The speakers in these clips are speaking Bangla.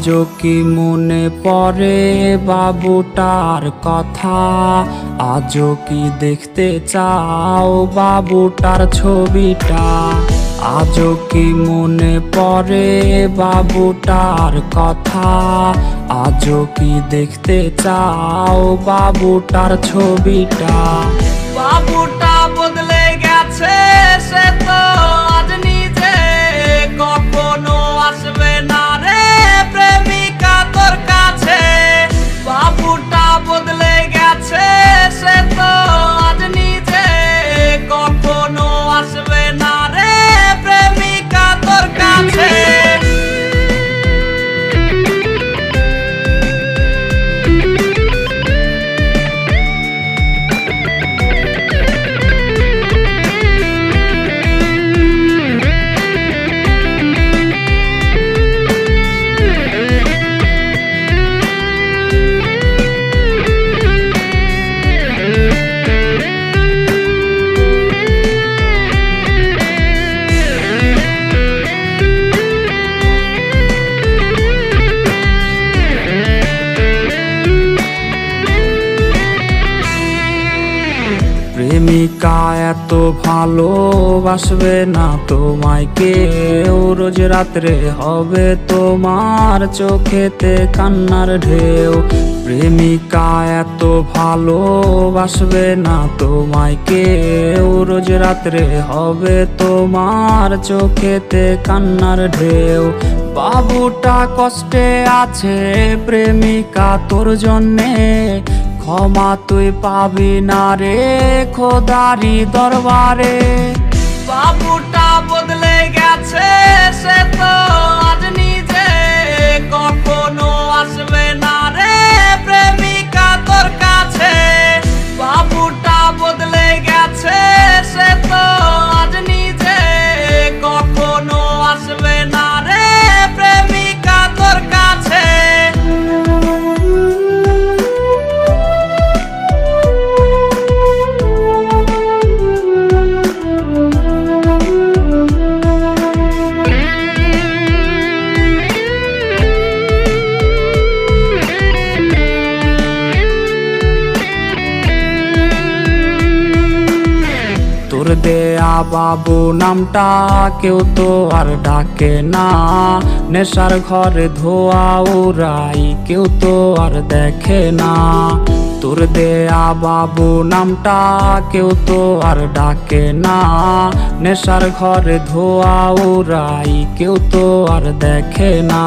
আজও কি মনে পড়ে বাবুটার কথা? আজও কি দেখতে চাও বাবুটার ছবিটা? আজও কি মনে পড়ে বাবুটার কথা? আজও কি দেখতে চাও বাবুটার ছবিটা? বাবুটা বদলে গেছে, সে তো আজ নিজে কখনো আসবে না রে প্রেমিকা তোর কাছে। বাবুটা বদলে গেছে, সে তো আজ নিজে কখনো আসবে না রে প্রেমিকা তোর কাছে। প্রেমিকা এত ভালোবাসবে না তোমায় কেউ, রোজ রাত্রে হবে তোমার চোখেতে কান্নার ঢেউ। প্রেমিকা এত ভালোবাসবে না তোমায় কেউ, রোজ রাত্রে হবে তোমার চোখেতে কান্নার ঢেউ। বাবুটা কষ্টে আছে প্রেমিকা তোর জন্যে, ক্ষমা তুই পাবি না রে খোদারি দরবারে। বাবুটা বদলে গেছে, সে তো আজ নিজে কখনো আসবে না রে প্রেমিকা তোর কাছে। বাবুটা বদলে গেছে, সে তো আজ নিজে কখনো আসবে না রে প্রেমিকা তোর কাছে। তোর দেয়া বাবু নামটা কেউ তো আর ডাকে না, নেশার ঘরে ধোয়া উড়াই কেউ তো আর দেখে না। তোর দেয়া বাবু নামটা কেউ তো আর ডাকে না, নেশার ঘরে ধোয়া উড়াই কেউ তো আর দেখে না।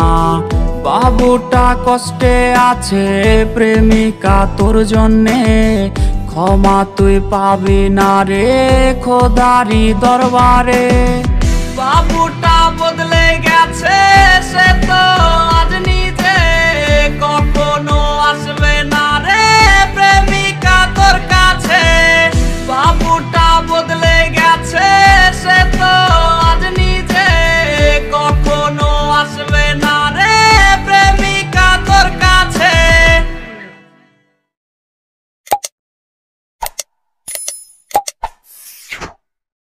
বাবুটা কষ্টে আছে প্রেমিকা তোর জন্যে, ক্ষমা তুই পাবি না রে খোদারি দরবারে। বাবুটা বদলে গেছে, সে তো আজ নিজে